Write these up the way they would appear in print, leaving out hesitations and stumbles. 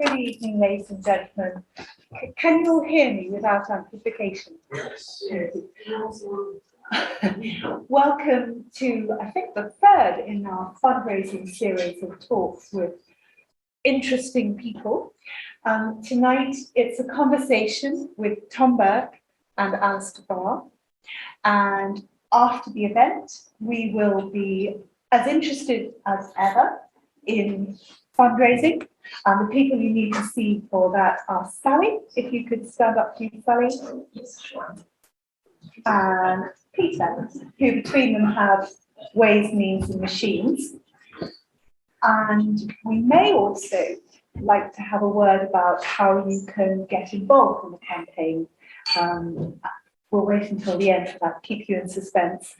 Good evening, ladies and gentlemen. Can you all hear me without amplification? Yes. Welcome to, I think, the third in our fundraising series of talks with interesting people. Tonight, it's a conversation with Tom Burke and Alistair Barr. And after the event, we will be as interested as ever in fundraising. The people you need to see for that are Sally, if you could stand up, please, Sally. And Peter, who between them have ways, means and machines. And we may also like to have a word about how you can get involved in the campaign. We'll wait until the end for that, keep you in suspense.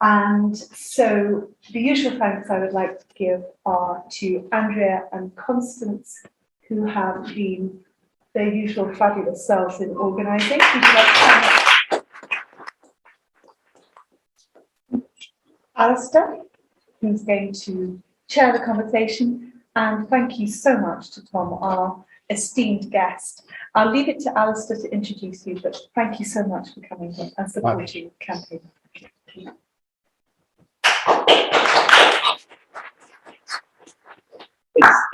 And so the usual thanks I would like to give are to Andrea and Constance, who have been their usual fabulous selves in organising. Alistair, who's going to chair the conversation, and thank you so much to Tom, our esteemed guest. I'll leave it to Alistair to introduce you, but thank you so much for coming here and supporting the campaign.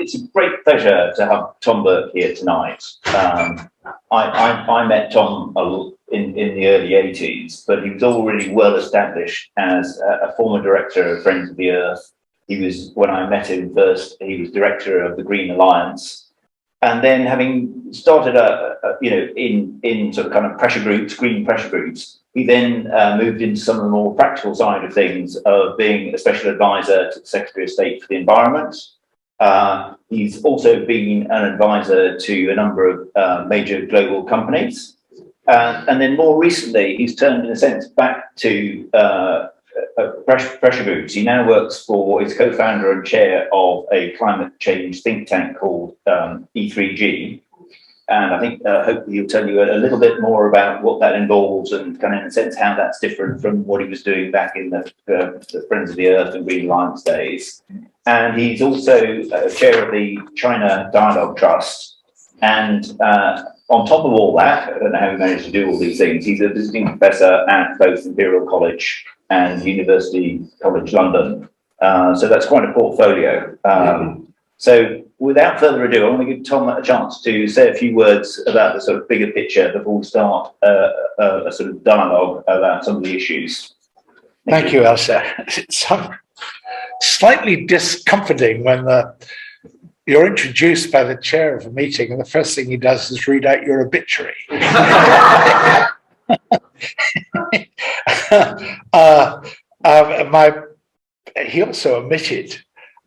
It's a great pleasure to have Tom Burke here tonight. I met Tom in the early 80s, but he was already well established as a former director of Friends of the Earth. He was, when I met him first, he was director of the Green Alliance. And then having started in sort of kind of pressure groups, green pressure groups, he then moved into some of the more practical side of things, of being a special advisor to the Secretary of State for the Environment. He's also been an advisor to a number of major global companies. And then more recently, he's turned, in a sense, back to pressure groups. He now works for, he's co-founder and chair of a climate change think tank called E3G. And I think, hopefully he'll tell you a little bit more about what that involves and kind of, in a sense, how that's different from what he was doing back in the Friends of the Earth and Green Alliance days. And he's also chair of the China Dialogue Trust. And on top of all that, I don't know how he managed to do all these things, he's a visiting professor at both Imperial College and University College London. So that's quite a portfolio. So without further ado, I want to give Tom a chance to say a few words about the sort of bigger picture before we start a sort of dialogue about some of the issues. Thank you, Elsa. It's slightly discomforting when you're introduced by the chair of a meeting and the first thing he does is read out your obituary. He also omitted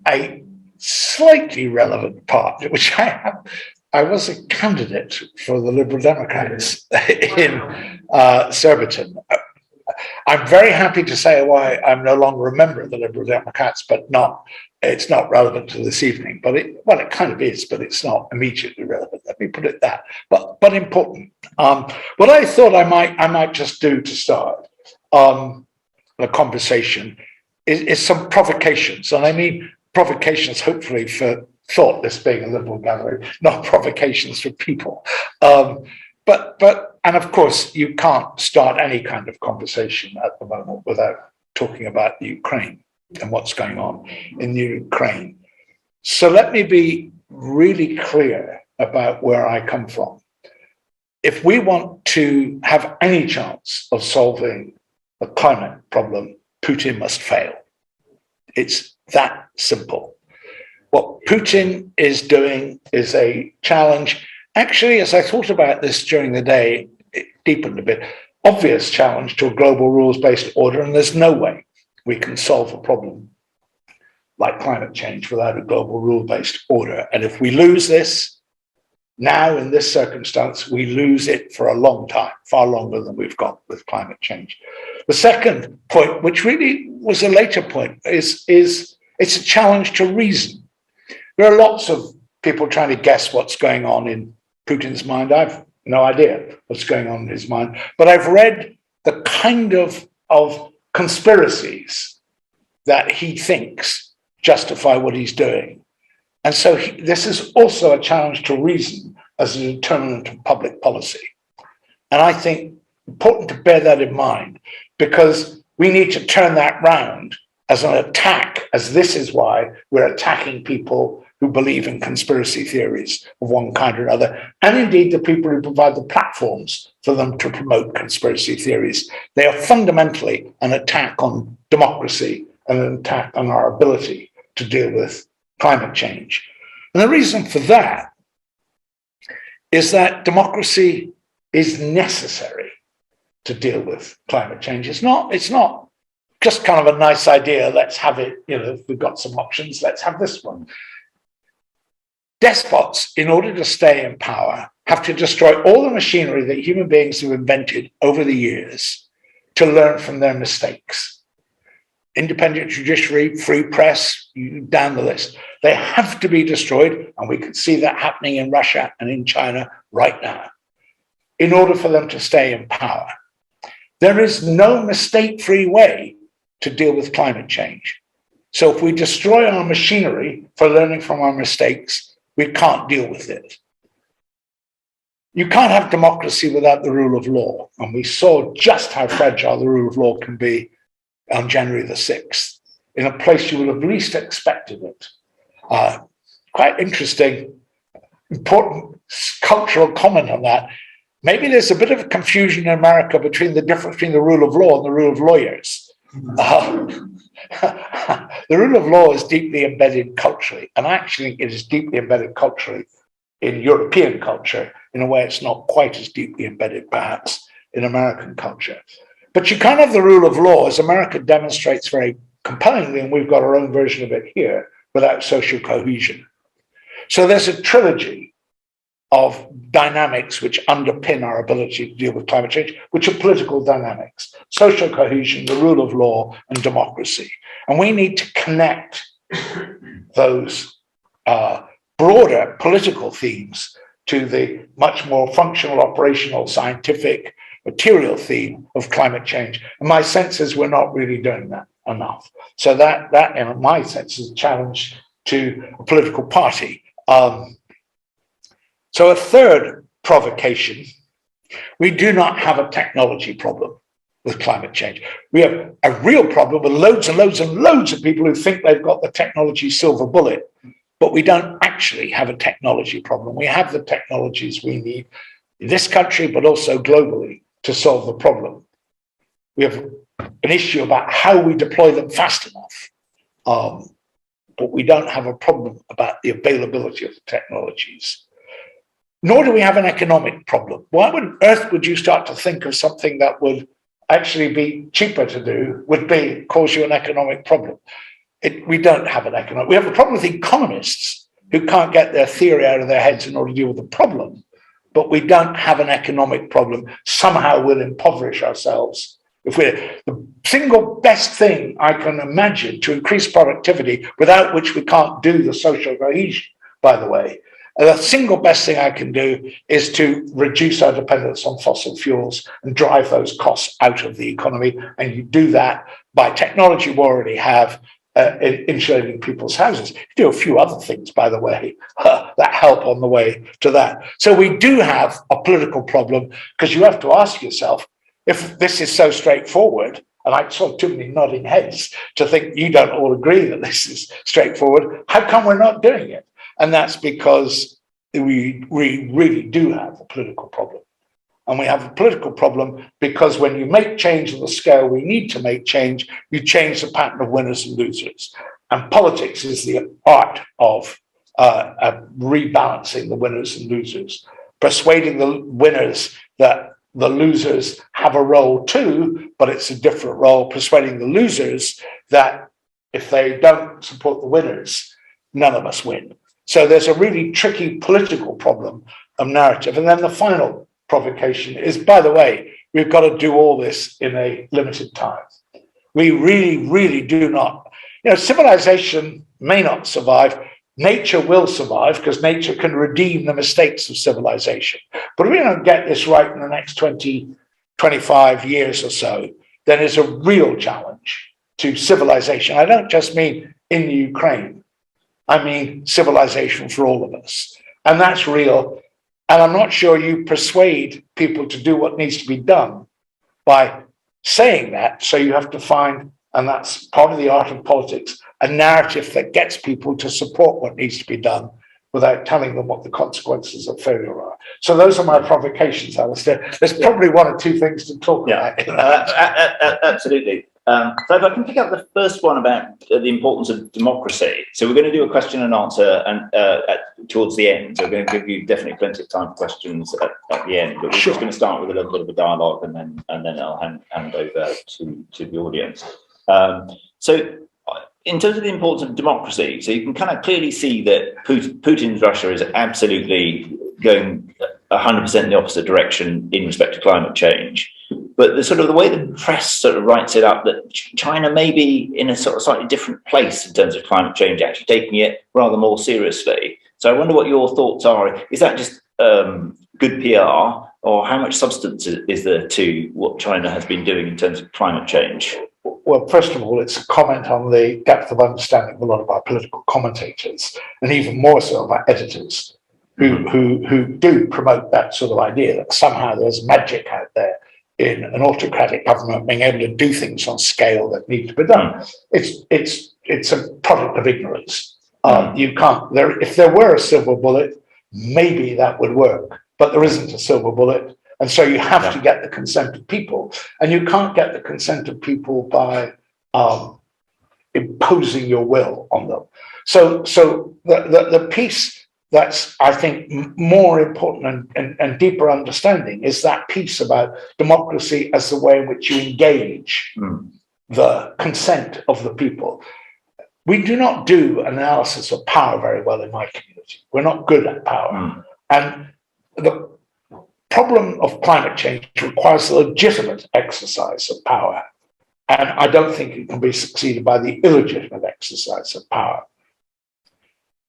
a slightly relevant part, which I was a candidate for the Liberal Democrats in Surbiton. I'm very happy to say why I'm no longer a member of the Liberal Democrats, but it's not relevant to this evening. But it kind of is, but it's not immediately relevant. Let me put it that. But important. What I thought I might just do to start the conversation is some provocations, and I mean provocations, hopefully for thought. This being a Liberal gathering, not provocations for people. And of course, you can't start any kind of conversation at the moment without talking about the Ukraine and what's going on in the Ukraine. So let me be really clear about where I come from. If we want to have any chance of solving the climate problem, Putin must fail. It's that simple. What Putin is doing is a challenge. Actually, as I thought about this during the day, it deepened a bit. Obvious challenge to a global rules-based order, and there's no way we can solve a problem like climate change without a global rule-based order. And if we lose this, now in this circumstance, we lose it for a long time, far longer than we've got with climate change. The second point, which really was a later point, is it's a challenge to reason. There are lots of people trying to guess what's going on in Putin's mind. I've no idea what's going on in his mind, but I've read the kind of conspiracies that he thinks justify what he's doing. And so this is also a challenge to reason as a determinant of public policy. And I think important to bear that in mind, because we need to turn that round as an attack, as this is why we're attacking people who believe in conspiracy theories of one kind or another, and indeed the people who provide the platforms for them to promote conspiracy theories. They are fundamentally an attack on democracy and an attack on our ability to deal with climate change. And the reason for that is that democracy is necessary to deal with climate change. It's not just kind of a nice idea, let's have it, if we've got some options, let's have this one. Despots, in order to stay in power, have to destroy all the machinery that human beings have invented over the years to learn from their mistakes. Independent judiciary, free press, down the list. They have to be destroyed, and we can see that happening in Russia and in China right now, in order for them to stay in power. There is no mistake-free way to deal with climate change. So if we destroy our machinery for learning from our mistakes, we can't deal with it. You can't have democracy without the rule of law. And we saw just how fragile the rule of law can be on January the 6th, in a place you would have least expected it. Quite interesting, important cultural comment on that. Maybe there's a bit of a confusion in America between the difference between the rule of law and the rule of lawyers. The rule of law is deeply embedded culturally, and actually it is deeply embedded culturally in European culture in a way it's not quite as deeply embedded perhaps in American culture. But you can't have the rule of law, as America demonstrates very compellingly, and we've got our own version of it here, without social cohesion. So there's a trilogy of dynamics which underpin our ability to deal with climate change, which are political dynamics: social cohesion, the rule of law, and democracy. And we need to connect those broader political themes to the much more functional, operational, scientific, material theme of climate change. And my sense is we're not really doing that enough. So that in my sense, is a challenge to a political party. So a third provocation, we do not have a technology problem with climate change. We have a real problem with loads and loads and loads of people who think they've got the technology silver bullet, but we don't actually have a technology problem. We have the technologies we need in this country, but also globally, to solve the problem. We have an issue about how we deploy them fast enough, but we don't have a problem about the availability of the technologies. Nor do we have an economic problem. Why on earth would you start to think of something that would actually be cheaper to do, cause you an economic problem? We don't have an economic. We have a problem with economists who can't get their theory out of their heads in order to deal with the problem, but we don't have an economic problem. Somehow we'll impoverish ourselves. The single best thing I can imagine to increase productivity, without which we can't do the social cohesion, by the way, the single best thing I can do is to reduce our dependence on fossil fuels and drive those costs out of the economy. And you do that by technology we already have, insulating people's houses. You do a few other things, by the way, that help on the way to that. So we do have a political problem, because you have to ask yourself, if this is so straightforward, and I saw too many nodding heads to think you don't all agree that this is straightforward, how come we're not doing it? And that's because we really do have a political problem. And we have a political problem because when you make change on the scale we need to make change, you change the pattern of winners and losers. And politics is the art of rebalancing the winners and losers, persuading the winners that the losers have a role too, but it's a different role, persuading the losers that if they don't support the winners, none of us win. So there's a really tricky political problem of narrative. And then the final provocation is, by the way, we've got to do all this in a limited time. We really do not. Civilization may not survive. Nature will survive, because nature can redeem the mistakes of civilization. But if we don't get this right in the next 20, 25 years or so, then it's a real challenge to civilization. I don't just mean in the Ukraine. I mean civilization for all of us. And that's real. And I'm not sure you persuade people to do what needs to be done by saying that. So you have to find, and that's part of the art of politics, a narrative that gets people to support what needs to be done without telling them what the consequences of failure are. So those are my provocations, Alistair. There's probably one or two things to talk about. Absolutely. So if I can pick up the first one about the importance of democracy. So we're going to do a question and answer towards the end. So we're going to give you definitely plenty of time for questions at the end. But we're just going to start with a little bit of a dialogue, and then I'll hand over to the audience. So in terms of the importance of democracy, so you can kind of clearly see that Putin's Russia is absolutely going 100% in the opposite direction in respect to climate change. But the sort of the way the press sort of writes it up, that China may be in a sort of slightly different place in terms of climate change, actually taking it rather more seriously. So I wonder what your thoughts are. Is that just good PR, or how much substance is there to what China has been doing in terms of climate change? Well, first of all, it's a comment on the depth of understanding of a lot of our political commentators, and even more so of our editors, who do promote that sort of idea that somehow there's magic out there in an autocratic government being able to do things on scale that need to be done. It's a product of ignorance. You can't. If there were a silver bullet, maybe that would work, but there isn't a silver bullet. And so you have to get the consent of people, and you can't get the consent of people by imposing your will on them. So the piece that's, I think, more important and deeper understanding is that piece about democracy as the way in which you engage the consent of the people. We do not do analysis of power very well in my community. We're not good at power. And the problem of climate change requires a legitimate exercise of power. And I don't think it can be succeeded by the illegitimate exercise of power.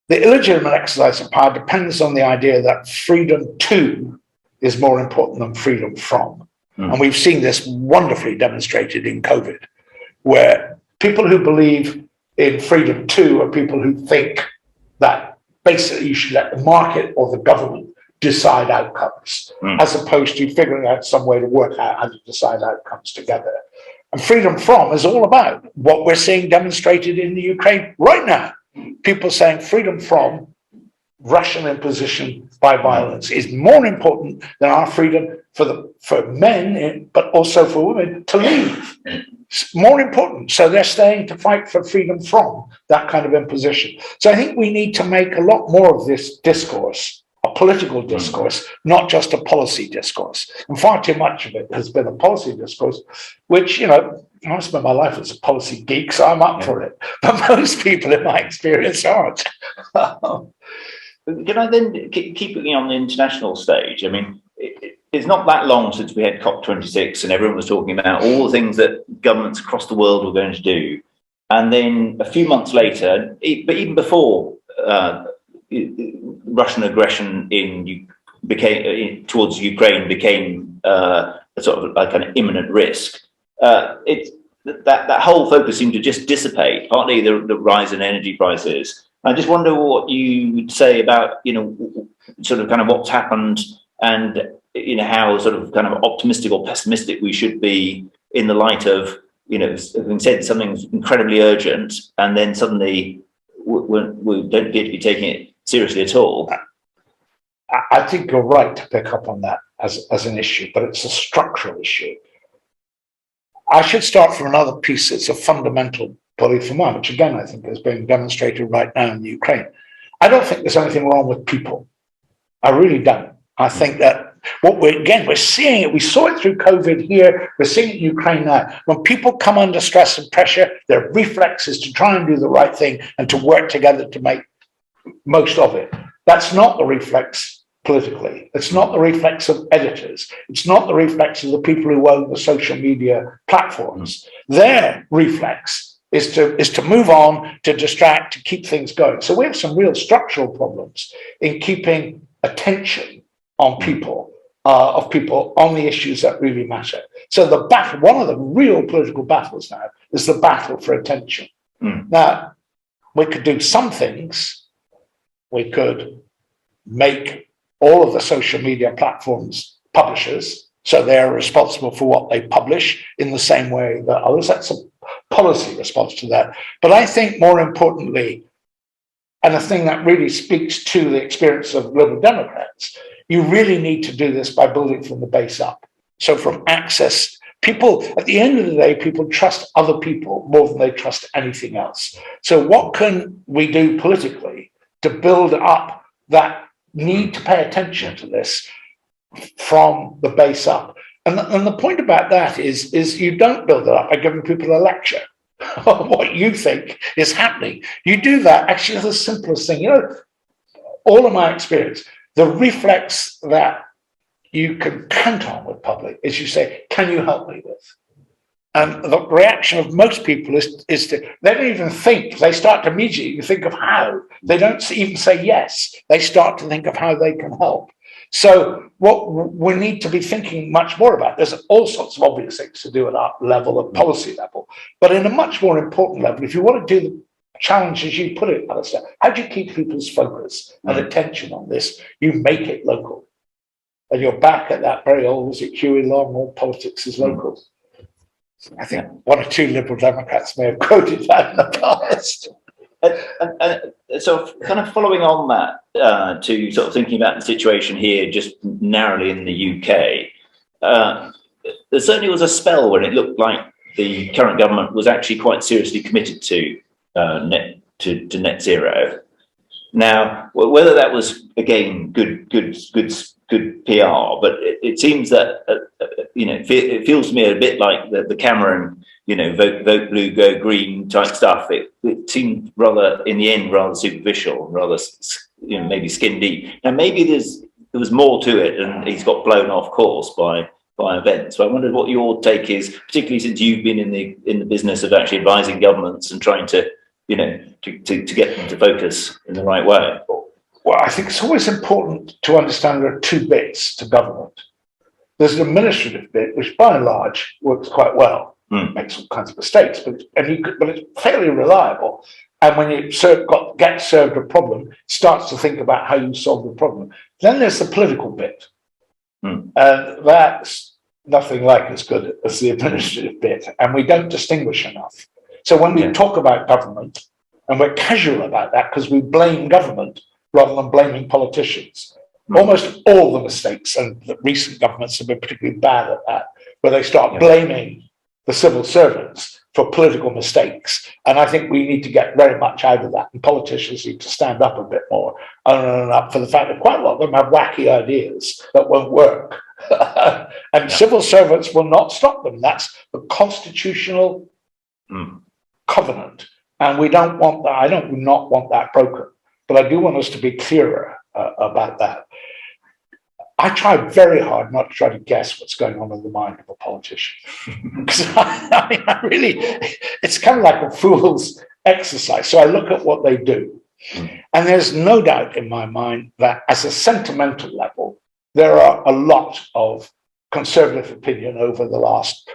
The illegitimate exercise of power depends on the idea that freedom to is more important than freedom from. And we've seen this wonderfully demonstrated in COVID, where people who believe in freedom to are people who think that basically you should let the market or the government decide outcomes, as opposed to figuring out some way to work out how to decide outcomes together. And freedom from is all about what we're seeing demonstrated in the Ukraine right now. People saying freedom from Russian imposition by violence is more important than our freedom for men, but also for women, to leave. It's more important. So they're staying to fight for freedom from that kind of imposition. So I think we need to make a lot more of this discourse a political discourse, not just a policy discourse. And far too much of it has been a policy discourse, which, you know, I spent my life as a policy geek, so I'm up for it. But most people, in my experience, aren't. Can I then keep looking on the international stage? I mean, it's not that long since we had COP26 and everyone was talking about all the things that governments across the world were going to do. And then a few months later, but even before Russian aggression towards Ukraine became a sort of like an imminent risk, that whole focus seemed to just dissipate, partly the rise in energy prices. I just wonder what you would say about, you know, sort of kind of what's happened and, you know, how sort of kind of optimistic or pessimistic we should be in the light of, you know, having said something's incredibly urgent and then suddenly we don't appear to be taking it seriously at all. I think you're right to pick up on that as an issue, but it's a structural issue. I should start from another piece that's a fundamental belief of mine, which again I think is being demonstrated right now in Ukraine. I don't think there's anything wrong with people. I really don't. I think that we're seeing it. We saw it through COVID here. We're seeing it in Ukraine now. When people come under stress and pressure, their reflex is to try and do the right thing and to work together to make most of it. That's not the reflex politically. It's not the reflex of editors. It's not the reflex of the people who own the social media platforms. Their reflex is to move on, to distract, to keep things going. So we have some real structural problems in keeping attention on people, on the issues that really matter. So the battle, one of the real political battles now, is the battle for attention. Now, we could do some things. We could make all of the social media platforms publishers, so they're responsible for what they publish in the same way that others. That's a policy response to that. But I think more importantly, and the thing that really speaks to the experience of Liberal Democrats, you really need to do this by building from the base up. So from access, people, at the end of the day, people trust other people more than they trust anything else. So what can we do politically to build up that need to pay attention to this from the base up? And the point about that is you don't build it up by giving people a lecture on what you think is happening. You do that, actually, the simplest thing. You know, all of my experience, the reflex that you can count on with public is you say, can you help me with? And the reaction of most people is to, they don't even think, they start to immediately think of how. They don't even say yes, they start to think of how they can help. So what we need to be thinking much more about, there's all sorts of obvious things to do at our level, of policy level, but in a much more important level, if you want to do the challenge as you put it, Alistair, how do you keep people's focus and attention on this? You make it local. And you're back at that very old, was it Huey Long, all politics is local. I think one or two Liberal Democrats may have quoted that in the past. And so kind of following on that, to sort of thinking about the situation here just narrowly in the UK, there certainly was a spell when it looked like the current government was actually quite seriously committed to net zero. Now, whether that was, again, good PR, but it seems that, it feels to me a bit like the Cameron, vote blue, go green type stuff. It seemed rather, in the end, rather superficial, rather, maybe skin deep. Now, maybe there was more to it, and he's got blown off course by events. So I wondered what your take is, particularly since you've been in the business of actually advising governments and trying to, to get them to focus in the right way. Well, I think it's always important to understand there are two bits to government. There's an administrative bit, which by and large works quite well, makes all kinds of mistakes, but it's fairly reliable. And when you get served a problem, starts to think about how you solve the problem. Then there's the political bit. And that's nothing like as good as the administrative bit. And we don't distinguish enough. So when we talk about government, and we're casual about that because we blame government rather than blaming politicians, almost all the mistakes, and the recent governments have been particularly bad at that, where they start blaming the civil servants for political mistakes. And I think we need to get very much out of that. And politicians need to stand up a bit more and up for the fact that quite a lot of them have wacky ideas that won't work. And civil servants will not stop them. That's the constitutional covenant. And we don't want that. I do not want that broken. But I do want us to be clearer about that. I try very hard not to try to guess what's going on in the mind of a politician. Because I really, it's kind of like a fool's exercise. So I look at what they do. And there's no doubt in my mind that as a sentimental level, there are a lot of conservative opinion over the last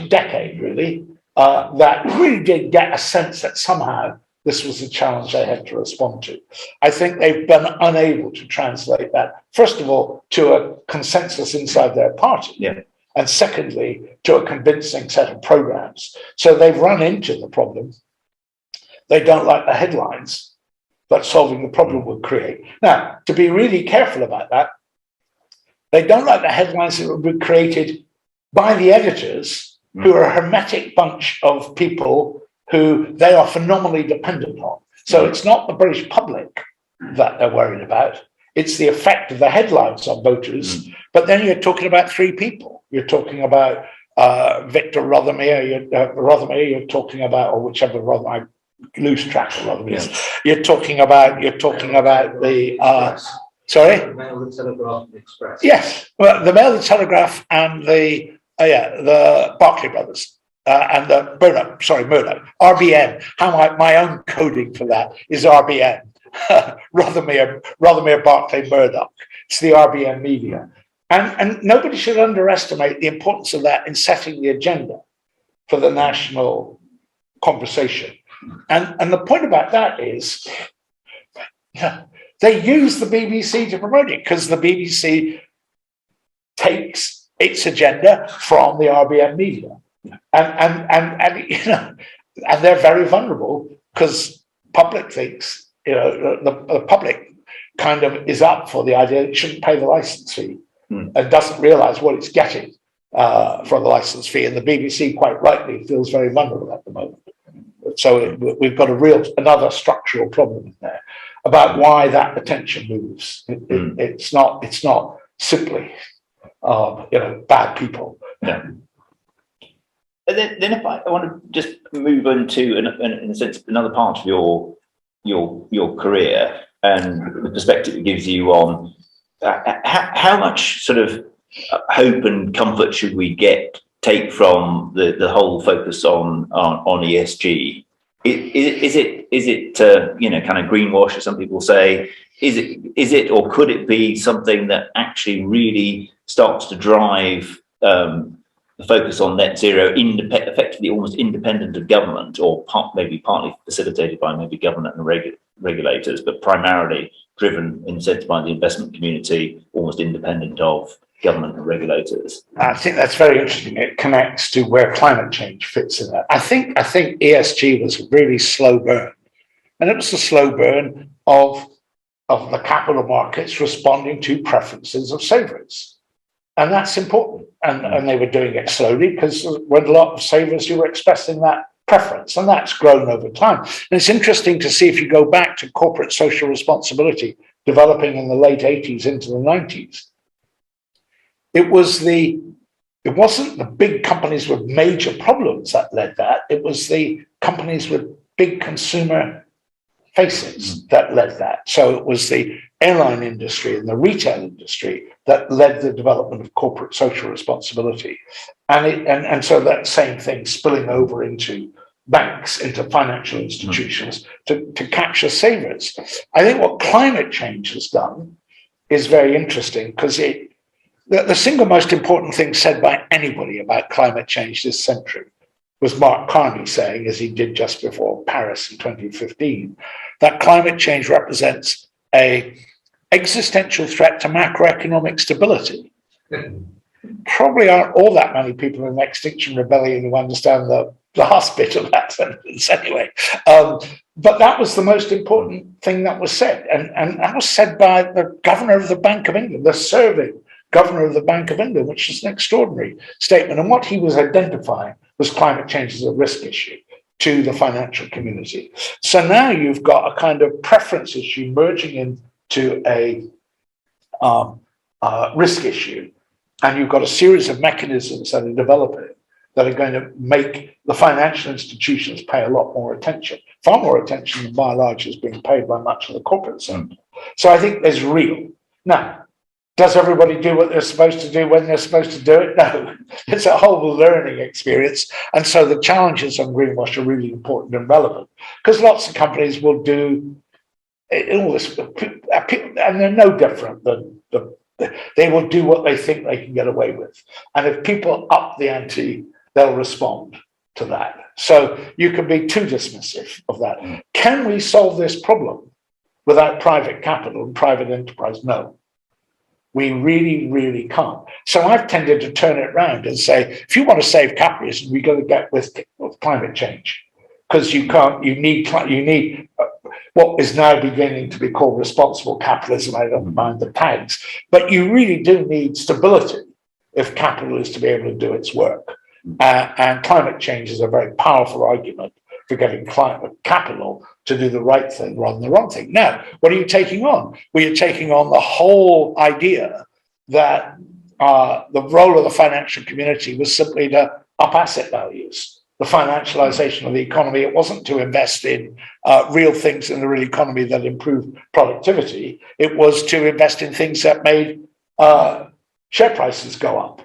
decade, really, that really did get a sense that somehow this was a challenge they had to respond to. I think they've been unable to translate that, first of all, to a consensus inside their party, and secondly, to a convincing set of programs. So they've run into the problem. They don't like the headlines that solving the problem would create. Now, to be really careful about that, they don't like the headlines that would be created by the editors, who are a hermetic bunch of people who they are phenomenally dependent on. So it's not the British public that they're worried about. It's the effect of the headlines on voters. But then you're talking about three people. You're talking about Victor Rothermere, you're talking about, or whichever Rothermere, I lose track of Rothermere. You're talking about the, sorry? The Mail, the Telegraph, the Express. Yes, well, the Mail, the Telegraph, and the Barclay brothers. And Murdoch, RBN. My own coding for that is RBN. Rothermere, Barclay, Murdoch. It's the RBN media. And nobody should underestimate the importance of that in setting the agenda for the national conversation. And the point about that is, they use the BBC to promote it because the BBC takes its agenda from the RBM media, and you know, and they're very vulnerable because public thinks, you know, the public kind of is up for the idea it shouldn't pay the license fee and doesn't realise what it's getting for the license fee, and the BBC quite rightly feels very vulnerable at the moment. So we've got another structural problem in there about why that attention moves. It's not simply you know, bad people. Yeah. And then if I want to just move on to, in a sense, another part of your career and the perspective it gives you on how much sort of hope and comfort should we take from the whole focus on ESG? Is it you know, kind of greenwash, as some people say? Is it or could it be something that actually really starts to drive the focus on net zero, effectively almost independent of government, or maybe partly facilitated by maybe government and regulators, but primarily driven, in a sense, by the investment community, almost independent of government and regulators? I think that's very interesting. It connects to where climate change fits in that. I think ESG was a really slow burn, and it was a slow burn of the capital markets responding to preferences of savers. And that's important. And they were doing it slowly because there were a lot of savers who were expressing that preference, and that's grown over time. And it's interesting to see, if you go back to corporate social responsibility developing in the late 80s into the 90s, it wasn't the big companies with major problems that led that. It was the companies with big consumer faces that led that. So it was the airline industry and the retail industry that led the development of corporate social responsibility. And so that same thing spilling over into banks, into financial institutions to capture savers. I think what climate change has done is very interesting, because the single most important thing said by anybody about climate change this century was Mark Carney saying, as he did just before Paris in 2015, that climate change represents an existential threat to macroeconomic stability. Probably aren't all that many people in Extinction Rebellion who understand the last bit of that sentence anyway. But that was the most important thing that was said. And that was said by the governor of the Bank of England, the serving governor of the Bank of England, which is an extraordinary statement. And what he was identifying was climate change as a risk issue to the financial community. So now you've got a kind of preference issue merging into a risk issue. And you've got a series of mechanisms that are developing that are going to make the financial institutions pay a lot more attention, far more attention than by and large is being paid by much of the corporate sector. So I think there's real. Now, does everybody do what they're supposed to do when they're supposed to do it? No, it's a whole learning experience. And so the challenges on greenwash are really important and relevant, because lots of companies will do all this, and they're no different than they will do what they think they can get away with. And if people up the ante, they'll respond to that. So you can be too dismissive of that. Can we solve this problem without private capital and private enterprise? No. We really, really can't. So I've tended to turn it around and say, if you want to save capitalism, we've got to get with climate change, because you need what is now beginning to be called responsible capitalism. I don't mind the tags, but you really do need stability if capital is to be able to do its work. And climate change is a very powerful argument for getting climate capital to do the right thing rather than the wrong thing. Now, what are you taking on? Well, you're taking on the whole idea that the role of the financial community was simply to up asset values, the financialization of the economy. It wasn't to invest in real things in the real economy that improved productivity. It was to invest in things that made share prices go up.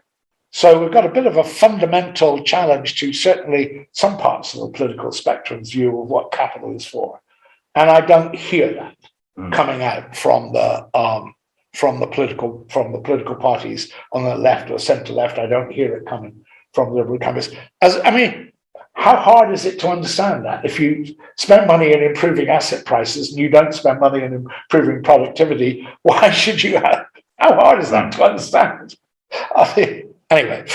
So we've got a bit of a fundamental challenge to certainly some parts of the political spectrum's view of what capital is for. And I don't hear that coming out from the political parties on the left or centre left. I don't hear it coming from the Liberal companies. how hard is it to understand that? If you spend money in improving asset prices and you don't spend money in improving productivity, why should you have, how hard is that to understand? I think, anyway,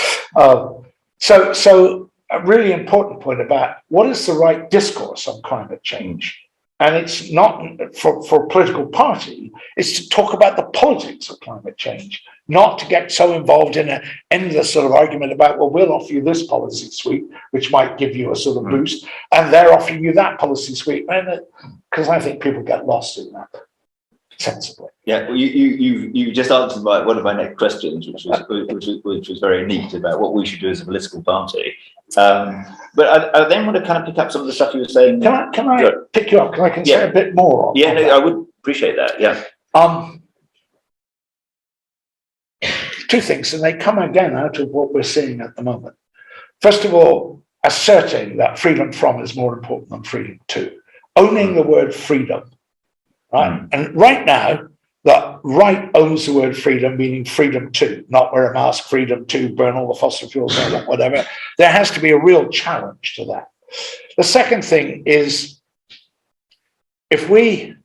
so a really important point about what is the right discourse on climate change. And it's not for a political party, it's to talk about the politics of climate change, not to get so involved in an endless sort of argument about, well, we'll offer you this policy suite, which might give you a sort of boost, and they're offering you that policy suite. Because I think people get lost in that, sensibly. Yeah, well, you just answered one of my next questions, which was very neat about what we should do as a political party. But I then want to kind of pick up some of the stuff you were saying. Can I pick you up? Can I say a bit more? Yeah, no, I would appreciate that. Yeah. Two things, and they come again out of what we're seeing at the moment. First of all, asserting that freedom from is more important than freedom to. Owning the word freedom, right? And right now, the right owns the word freedom, meaning freedom to, not wear a mask, freedom to burn all the fossil fuels, whatever. There has to be a real challenge to that. The second thing is, if we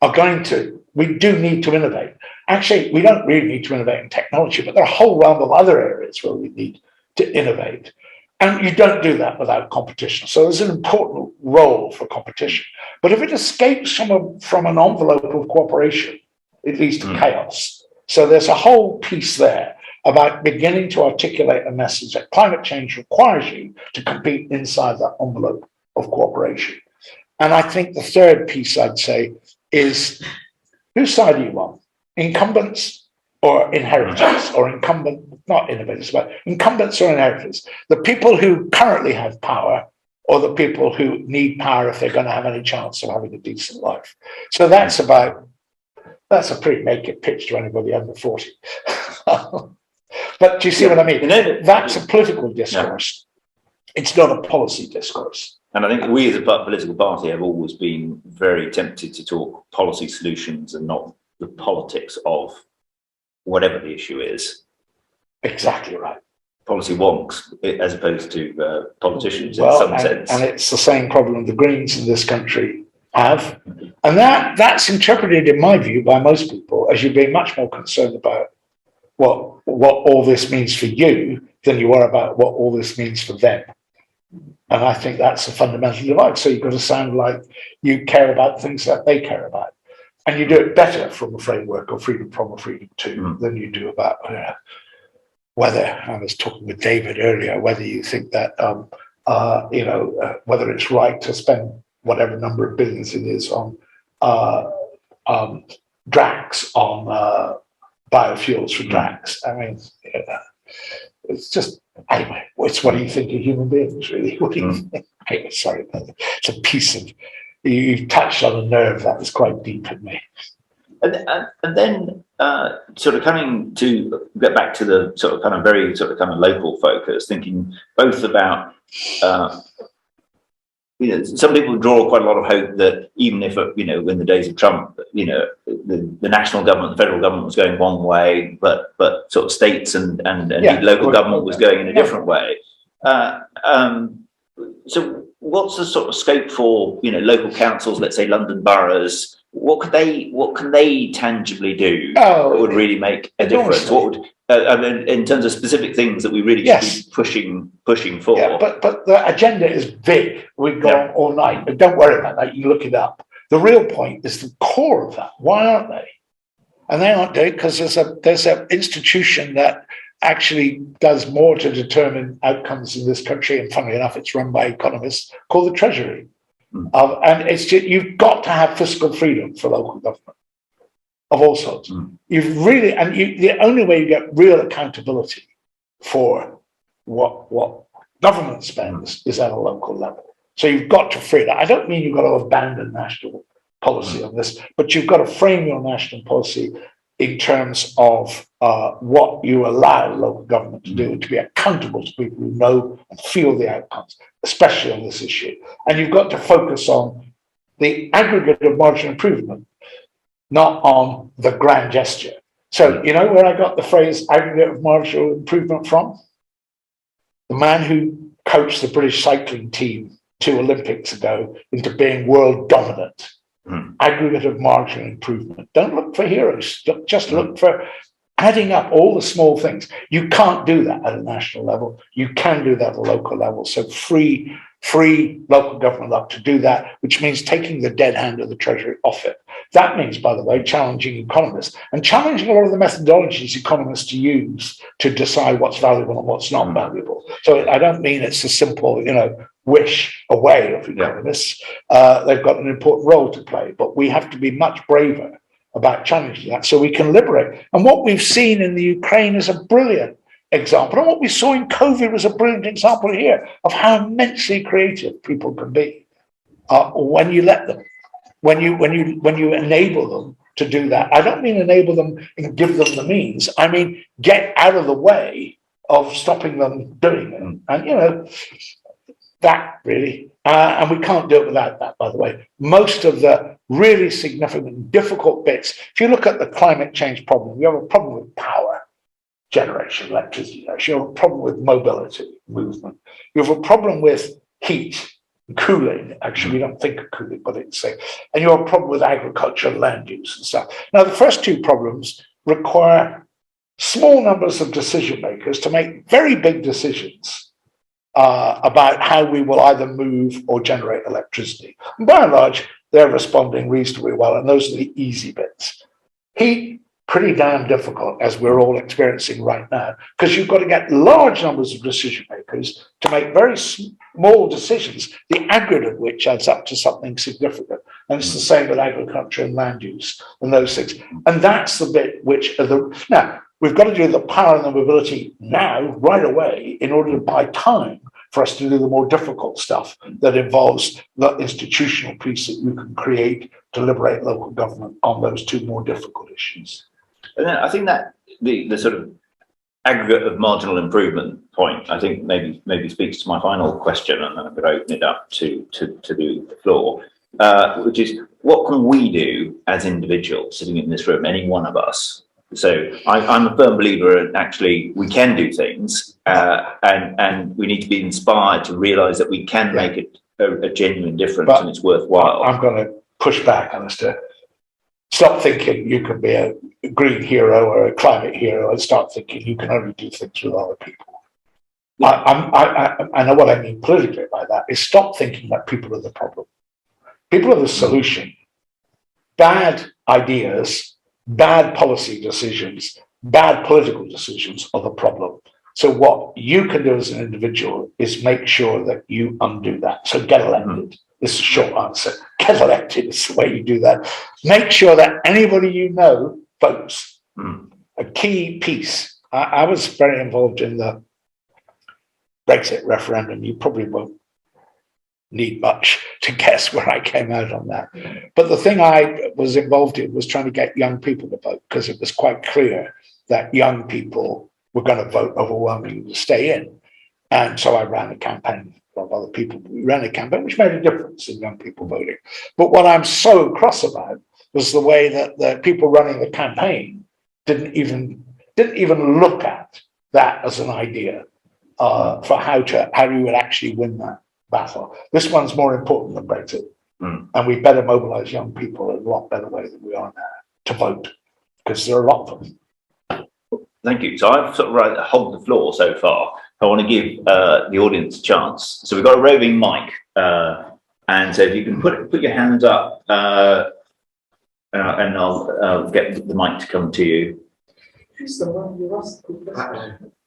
are going to, we do need to innovate. Actually, we don't really need to innovate in technology, but there are a whole realm of other areas where we need to innovate. And you don't do that without competition. So there's an important role for competition. But if it escapes from an envelope of cooperation, it leads to chaos. So there's a whole piece there about beginning to articulate a message that climate change requires you to compete inside that envelope of cooperation. And I think the third piece I'd say is, whose side are you on? Incumbents or inheritors, or not innovators, but incumbents or inheritors? The people who currently have power, or the people who need power if they're going to have any chance of having a decent life. So that's a pretty naked pitch to anybody under 40. But do you see what I mean? That's a political discourse. It's not a policy discourse. And I think we as a political party have always been very tempted to talk policy solutions and not the politics of whatever the issue is. Exactly right. Policy wonks as opposed to politicians in some sense. And it's the same problem the Greens in this country have. And that's interpreted, in my view, by most people as you being much more concerned about what all this means for you than you are about what all this means for them. And I think that's a fundamental divide. So you've got to sound like you care about things that they care about. And you do it better from a framework of freedom from or freedom to than you do about whether, I was talking with David earlier, whether you think that, whether it's right to spend whatever number of billions it is on dracs, on biofuels for dracs. I mean, it's just, anyway, it's what do you think of human beings, really? What do you think? Anyway, sorry, it's a piece of, you touched on a nerve that was quite deep in me. And then sort of coming to get back to the sort of kind of very sort of kind of local focus, thinking both about, some people draw quite a lot of hope that even if, in the days of Trump, the national government, the federal government was going one way, but sort of states and local government was going in a different way. So what's the sort of scope for, local councils, let's say London boroughs? What can they tangibly do that would really make a difference? What would, in terms of specific things that we really should be pushing for? Yeah, but the agenda is big. We go on all night, but don't worry about that. You look it up. The real point is the core of that. Why aren't they? And they aren't doing because there's an institution that actually does more to determine outcomes in this country, and funnily enough, it's run by economists, called the Treasury. And it's just, you've got to have fiscal freedom for local government of all sorts. You've really, the only way you get real accountability for what government spends is at a local level. So you've got to free that. I don't mean you've got to abandon national policy on this, but you've got to frame your national policy in terms of what you allow local government to do, to be accountable to people who know and feel the outcomes, especially on this issue. And you've got to focus on the aggregate of marginal improvement, not on the grand gesture. So, where I got the phrase aggregate of marginal improvement from? The man who coached the British cycling team 2 Olympics ago into being world dominant. Aggregate of marginal improvement. Don't look for heroes. Just look for adding up all the small things. You can't do that at a national level. You can do that at a local level. So free local government up to do that, which means taking the dead hand of the Treasury off it. That means, by the way, challenging economists and challenging a lot of the methodologies economists use to decide what's valuable and what's not valuable. So I don't mean it's a simple, wish away of economists. They've got an important role to play, but we have to be much braver about challenging that so we can liberate. And what we've seen in the Ukraine is a brilliant example. And what we saw in COVID was a brilliant example here of how immensely creative people can be when you let them, when you enable them to do that. I don't mean enable them and give them the means. I mean, get out of the way of stopping them doing it. And, that really, and we can't do it without that, by the way. Most of the really significant, difficult bits, if you look at the climate change problem, you have a problem with power generation, electricity generation, you have a problem with mobility, movement. You have a problem with heat, cooling. Actually, we don't think of cooling, but it's safe. And you have a problem with agriculture, land use and stuff. Now, the first 2 problems require small numbers of decision makers to make very big decisions about how we will either move or generate electricity. And by and large, they're responding reasonably well, and those are the easy bits. Heat, pretty damn difficult, as we're all experiencing right now, because you've got to get large numbers of decision makers to make very small decisions, the aggregate of which adds up to something significant. And it's the same with agriculture and land use and those things. And that's the bit which are now, we've got to do the power and the mobility now, right away, in order to buy time for us to do the more difficult stuff that involves the institutional piece that you can create to liberate local government on those 2 more difficult issues. And then I think that the sort of aggregate of marginal improvement point, I think maybe speaks to my final question, and then I'm going to open it up to the floor, which is, what can we do as individuals sitting in this room, any one of us? So I'm a firm believer in actually we can do things, and we need to be inspired to realise that we can make a genuine difference, and it's worthwhile. I'm going to push back, Alistair. Stop thinking you can be a green hero or a climate hero, and start thinking you can only do things with other people. I know what I mean politically by that is stop thinking that people are the problem. People are the solution. Bad ideas, bad policy decisions, bad political decisions are the problem. So what you can do as an individual is make sure that you undo that. So get elected. This is a short answer. Get elected is the way you do that. Make sure that anybody you know votes. A key piece. I was very involved in the Brexit referendum. You probably won't need much to guess where I came out on that. But the thing I was involved in was trying to get young people to vote, because it was quite clear that young people were going to vote overwhelmingly to stay in. And so I ran a campaign. A lot of other people, we ran a campaign which made a difference in young people voting. But what I'm so cross about was the way that the people running the campaign didn't even look at that as an idea for how you would actually win that battle. This one's more important than Brexit, and we better mobilise young people in a lot better way than we are now to vote, because there are a lot of them. Thank you. So I've sort of held the floor so far. I want to give the audience a chance. So we've got a roving mic, and so if you can put your hands up, and I'll get the mic to come to you. Who's the one you asked?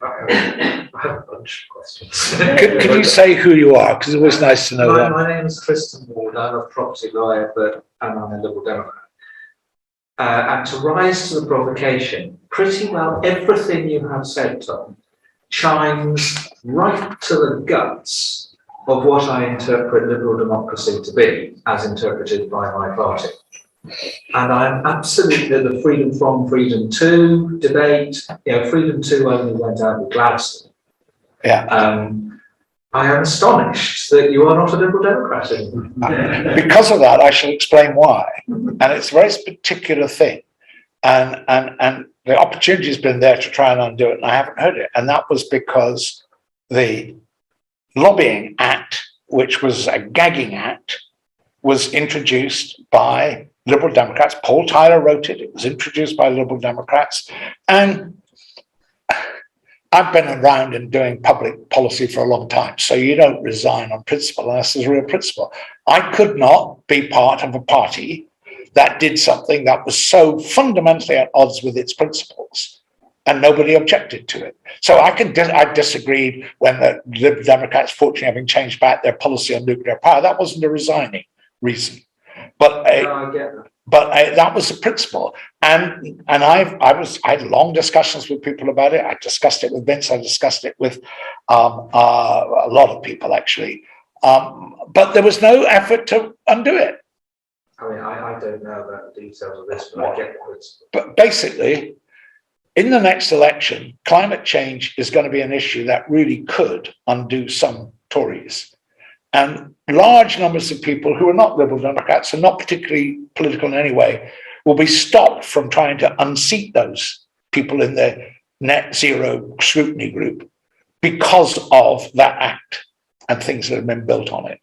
I have a bunch of questions. Can you say who you are? Because it was nice to know that. My name is Tristan Ward. I'm a property lawyer, and I'm a Liberal Democrat. And to rise to the provocation, pretty well everything you have said, Tom, chimes right to the guts of what I interpret liberal democracy to be, as interpreted by my party. And I'm absolutely the freedom from, freedom to debate. Freedom to only went out with Gladstone. Yeah. I am astonished that you are not a Liberal Democrat anymore. Because of that, I shall explain why. And it's a very particular thing. And the opportunity has been there to try and undo it, and I haven't heard it. And that was because the lobbying act, which was a gagging act, was introduced by Liberal Democrats. Paul Tyler wrote it. It was introduced by Liberal Democrats. And I've been around and doing public policy for a long time, so you don't resign on principle unless there's a real principle. I could not be part of a party that did something that was so fundamentally at odds with its principles, and nobody objected to it. So I disagreed when the Liberal Democrats, fortunately having changed back their policy on nuclear power. That wasn't a resigning reason, but that was the principle. And I had long discussions with people about it. I discussed it with Vince. I discussed it with a lot of people actually, but there was no effort to undo it. I mean, I don't know about the details of this, but I get the principle. But basically, in the next election, climate change is going to be an issue that really could undo some Tories. And large numbers of people who are not Liberal Democrats and not particularly political in any way will be stopped from trying to unseat those people in the net zero scrutiny group because of that act and things that have been built on it.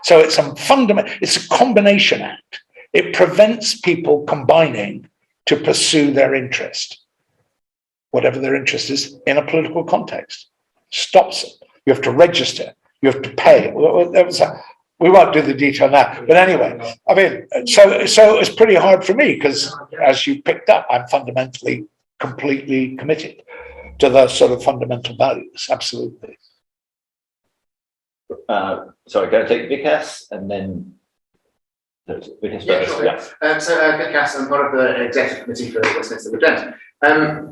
So it's a combination act. It prevents people combining to pursue their interest, whatever their interest is in a political context. Stops it. You have to register. You have to pay. We won't do the detail now, but anyway, I mean, so it's pretty hard for me because, as you picked up, I'm fundamentally completely committed to those sort of fundamental values. Absolutely. Sorry, go take Vikas and then Vikas. Yeah, sure. Yeah. Vikas, I'm part of the executive committee for Westminster Lieutenant.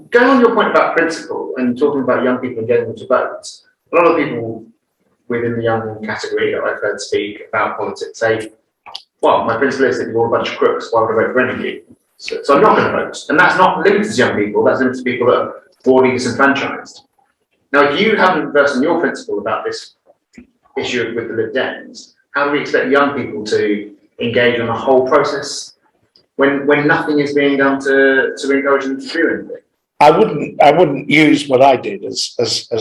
Going on your point about principle and talking about young people and getting them to vote, a lot of people within the young category that I've heard speak about politics say, well, my principle is that you're all a bunch of crooks, why would I vote for any of you? So I'm not going to vote. And that's not limited to young people, that's limited to people that are broadly disenfranchised. Now, if you haven't versed in your principle about this issue with the Lib Dems, how do we expect young people to engage on the whole process when nothing is being done to encourage them to do anything? I wouldn't use what I did as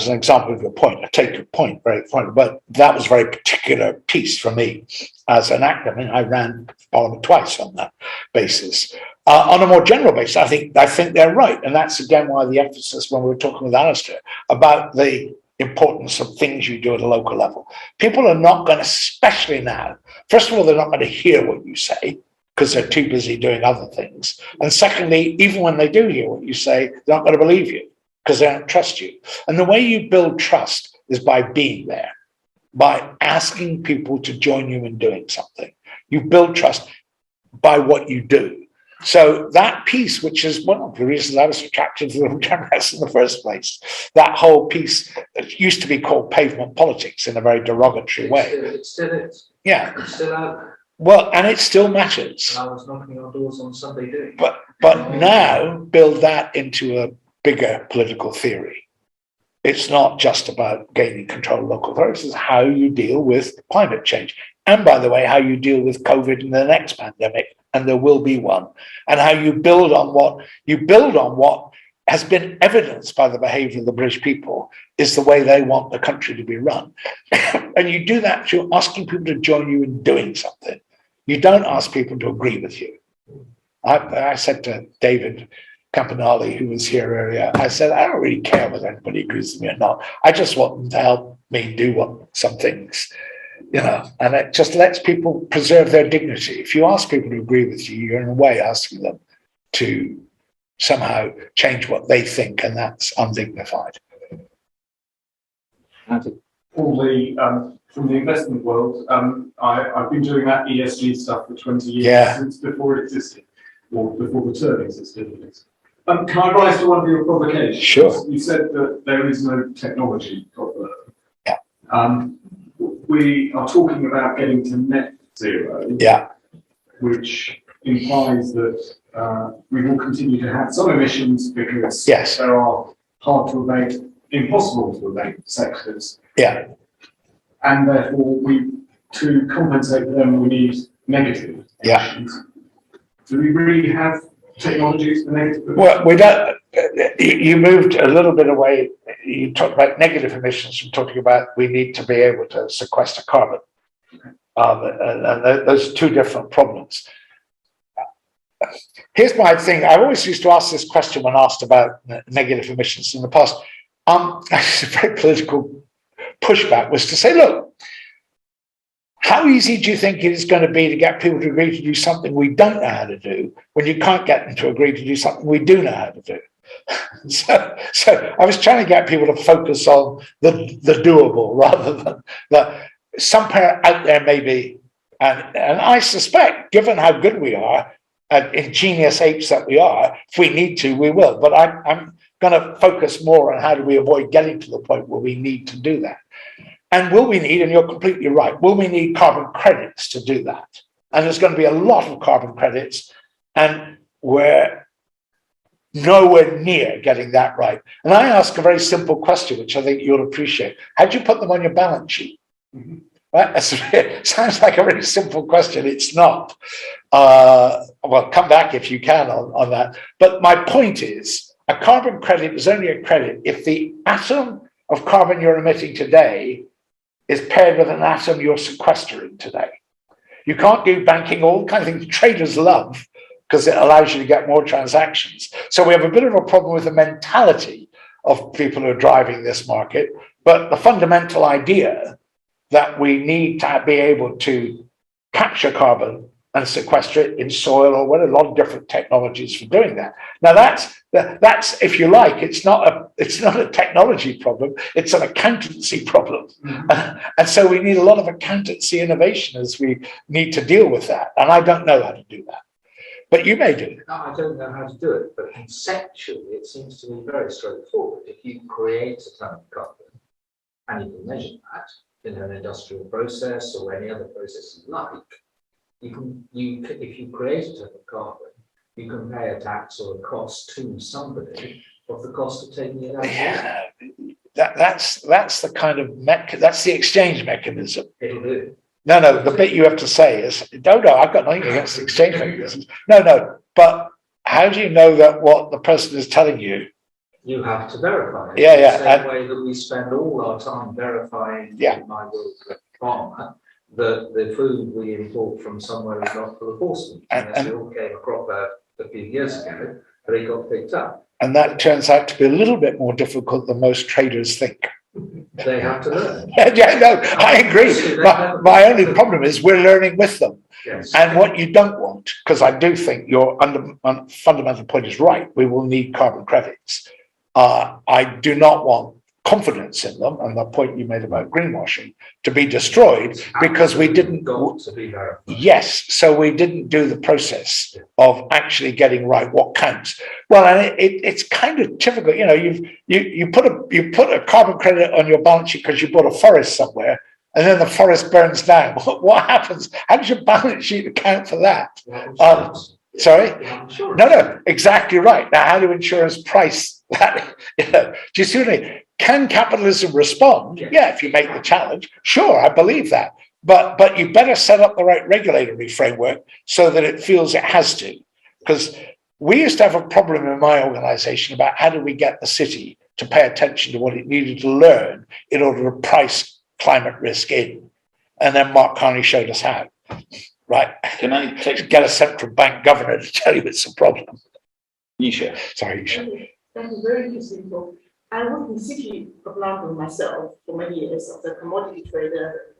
an example of your point. I take your point very point, but that was a very particular piece for me as an actor. I mean, I ran Parliament twice on that basis. On a more general basis, I think they're right, and that's again why the emphasis when we were talking with Alistair about the importance of things you do at a local level. People are not going to, especially now. First of all, they're not going to hear what you say, because they're too busy doing other things. And secondly, even when they do hear what you say, they're not going to believe you because they don't trust you. And the way you build trust is by being there, by asking people to join you in doing something. You build trust by what you do. So that piece, which is one of the reasons I was attracted to the Democrats in the first place, that whole piece that used to be called pavement politics in a very derogatory way. It still is. Yeah. It's still out there. Well, and it still matters. I was knocking on doors on Sunday doing. But now build that into a bigger political theory. It's not just about gaining control of local authorities, it's how you deal with climate change. And by the way, how you deal with COVID and the next pandemic, and there will be one, and how you build on what has been evidenced by the behavior of the British people is the way they want the country to be run. And you do that through asking people to join you in doing something. You don't ask people to agree with you. I said to David Campanale, who was here earlier, I said, I don't really care whether anybody agrees with me or not. I just want them to help me do some things, and it just lets people preserve their dignity. If you ask people to agree with you, you're in a way asking them to somehow change what they think, and that's undignified. All from the investment world, I've been doing that ESG stuff for 20 years, since before it existed, or before the term existed. Can I rise to one of your provocations? Sure. You said that there is no technology problem. Yeah. We are talking about getting to net zero. Yeah. Which implies that we will continue to have some emissions because there are hard to abate, impossible to abate sectors. Yeah. And therefore, to compensate for them, we need negative emissions. Do we really have technologies for negative emissions? Well, we don't. you moved a little bit away. You talked about negative emissions from talking about we need to be able to sequester carbon. And those are two different problems. Here's my thing. I always used to ask this question when asked about negative emissions in the past. Actually, a very political pushback was to say, look, how easy do you think it is going to be to get people to agree to do something we don't know how to do when you can't get them to agree to do something we do know how to do? So I was trying to get people to focus on the doable rather than the somewhere out there maybe, and I suspect, given how good we are, ingenious apes that we are, if we need to, we will. But I'm going to focus more on how do we avoid getting to the point where we need to do that. And will we need, and you're completely right, will we need carbon credits to do that? And there's going to be a lot of carbon credits, and we're nowhere near getting that right. And I ask a very simple question, which I think you'll appreciate. How do you put them on your balance sheet? Mm-hmm. Right? It sounds like a very simple question. It's not. Well, come back if you can on that. But my point is, a carbon credit is only a credit if the atom of carbon you're emitting today is paired with an atom you're sequestering today. You can't do banking, all kinds of things traders love, because it allows you to get more transactions. So we have a bit of a problem with the mentality of people who are driving this market, but the fundamental idea that we need to be able to capture carbon and sequester it in soil or what, a lot of different technologies for doing that. Now that's if you like, it's not a technology problem, it's an accountancy problem. Mm-hmm. And so we need a lot of accountancy innovation as we need to deal with that. And I don't know how to do that. But you may do it. No, I don't know how to do it, but conceptually it seems to me very straightforward. If you create a ton of carbon and you can measure that in an industrial process or any other process you like, if you create a ton of carbon, you can pay a tax or a cost to somebody of the cost of taking it out. Yeah, that's the kind of that's the exchange mechanism. It'll do. No, the bit you have to say is, no, I've got nothing against the exchange mechanisms. No, but how do you know that what the person is telling you? You have to verify it. Yeah. The same way that we spend all our time verifying, in my world, the farmer, that the food we import from somewhere is not full of horsemeat. And we all came across a few years ago, but it got picked up. And that turns out to be a little bit more difficult than most traders think. They have to learn. Yeah, no, I agree. My only problem is we're learning with them. Yes. And what you don't want, because I do think your fundamental point is right, we will need carbon credits. I do not want confidence in them, and the point you made about greenwashing, to be destroyed because we didn't. Yes, so we didn't do the process of actually getting right what counts. Well, and it's kind of typical. You know, you put a carbon credit on your balance sheet because you bought a forest somewhere, and then the forest burns down. What happens? How does your balance sheet account for that? Sorry? No, exactly right. Now, how do insurers price that? Do you see what I mean? Can capitalism respond? Yeah, if you make the challenge. Sure, I believe that. But you better set up the right regulatory framework so that it feels it has to. Because we used to have a problem in my organization about how do we get the city to pay attention to what it needed to learn in order to price climate risk in. And then Mark Carney showed us how. Right. Can I get a central bank governor to tell you it's a problem? Isha. Sorry, Isha. That's very interesting. I worked in the city of London myself for many years as a commodity trader,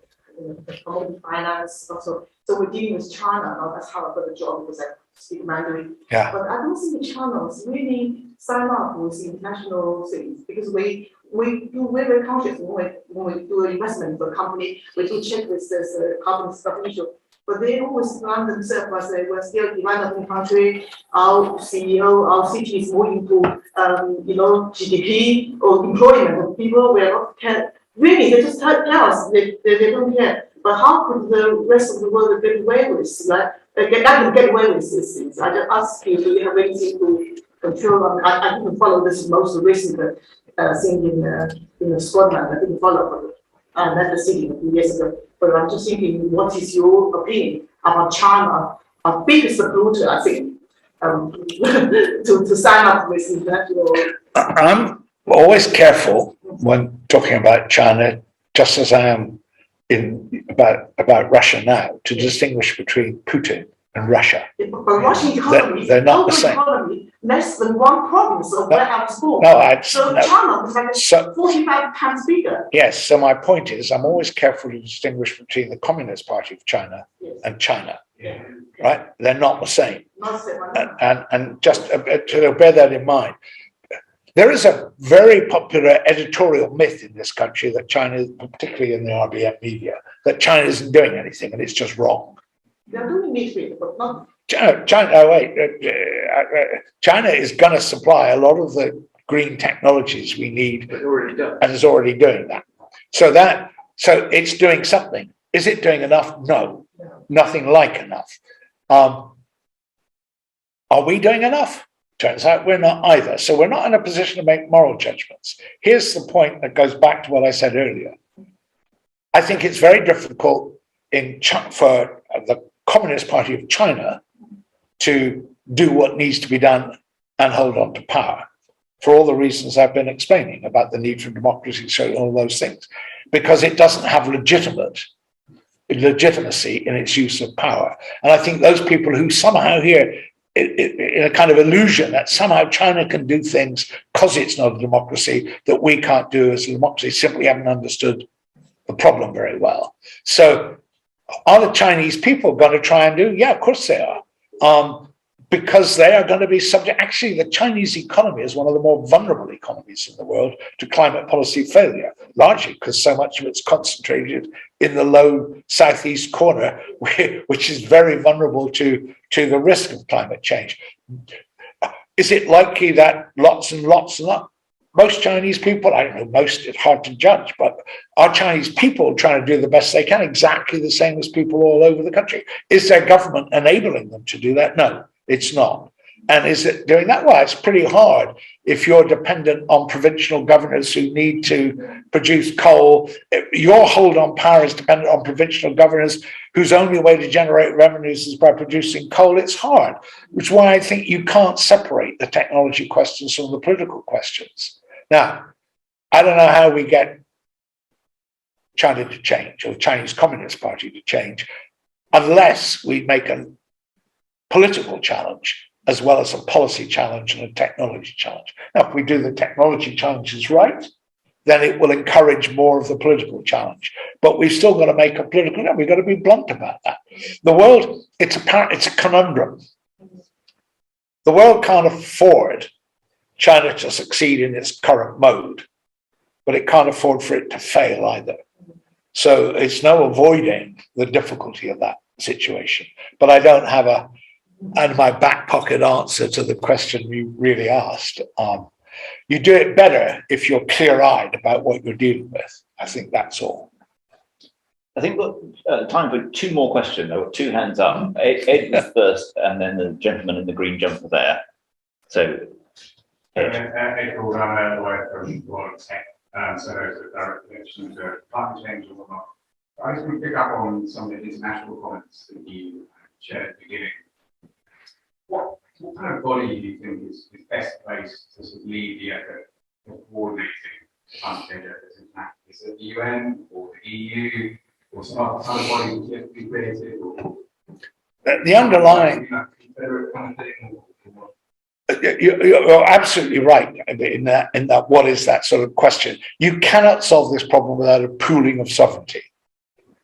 commodity finance also. So we're dealing with China now. That's how I got the job because I speak Mandarin. Yeah. But I don't think the channels really sign up with international things because we're very conscious when we do an investment for a company, we do check with this carbon stuff issue. But they always run themselves as we're still a developing country. Our CEO, our city is more into, GDP or employment of people. We are not care. Really, they just tell us they don't care. But how could the rest of the world get away with this? Get away with these things. I just ask you, do you have anything to control? I didn't follow this most recent thing in Scotland. I didn't follow, but that's the city a few years ago. But I'm just thinking, what is your opinion about China, our biggest polluter, I think, to sign up with international. I'm always careful when talking about China, just as I am about Russia now, to distinguish between Putin and Russia. But Russian economy, They're not the same. economy, less than one province of Vladivostok. So no. China is like 45 times bigger. Yes, so my point is, I'm always careful to distinguish between the Communist Party of China and China. Yeah. Right? They're not the same. Not the same. And just to bear that in mind, there is a very popular editorial myth in this country that China, particularly in the RBM media, that China isn't doing anything and it's just wrong. They're doing it, but not. China is going to supply a lot of the green technologies we need, and is already doing that. So it's doing something. Is it doing enough? No, nothing like enough. Are we doing enough? Turns out we're not either. So we're not in a position to make moral judgments. Here's the point that goes back to what I said earlier. I think it's very difficult for the Communist Party of China to do what needs to be done and hold on to power, for all the reasons I've been explaining about the need for democracy, so all those things, because it doesn't have legitimacy in its use of power. And I think those people who somehow hear in a kind of illusion that somehow China can do things because it's not a democracy that we can't do as a democracy simply haven't understood the problem very well. So are the Chinese people going to try and do? Yeah, of course they are. Because they are going to be subject. Actually, the Chinese economy is one of the more vulnerable economies in the world to climate policy failure, largely because so much of it's concentrated in the low southeast corner, which is very vulnerable to the risk of climate change. Is it likely that lots and lots and lots, most Chinese people, I don't know, most, it's hard to judge, but are Chinese people trying to do the best they can, exactly the same as people all over the country? Is their government enabling them to do that? No, it's not. And is it doing that? Well, it's pretty hard if you're dependent on provincial governors who need to produce coal. Your hold on power is dependent on provincial governors whose only way to generate revenues is by producing coal. It's hard, which is why I think you can't separate the technology questions from the political questions. Now, I don't know how we get China to change or the Chinese Communist Party to change unless we make a political challenge as well as a policy challenge and a technology challenge. Now, if we do the technology challenges right, then it will encourage more of the political challenge. But we've still got to make a political, we've got to be blunt about that. The world, it's a conundrum. The world can't afford China to succeed in its current mode, but it can't afford for it to fail either. So it's no avoiding the difficulty of that situation. But I don't have in my back pocket answer to the question you really asked. You do it better if you're clear-eyed about what you're dealing with. I think that's all. I think we've got time for two more questions. I've got two hands up. Ed was first, and then the gentleman in the green jumper there. So, Ed called around the way from Royal Tech, so there's a direct connection to climate change or whatnot. I just want to pick up on some of the international comments that you shared at the beginning. What kind of body do you think is best placed to sort of lead the effort of coordinating climate change efforts internationally? Is it the UN or the EU or some other kind of body which has to be created? Or the underlying. Confederate kind of thing? You're absolutely right in that. What is that sort of question? You cannot solve this problem without a pooling of sovereignty.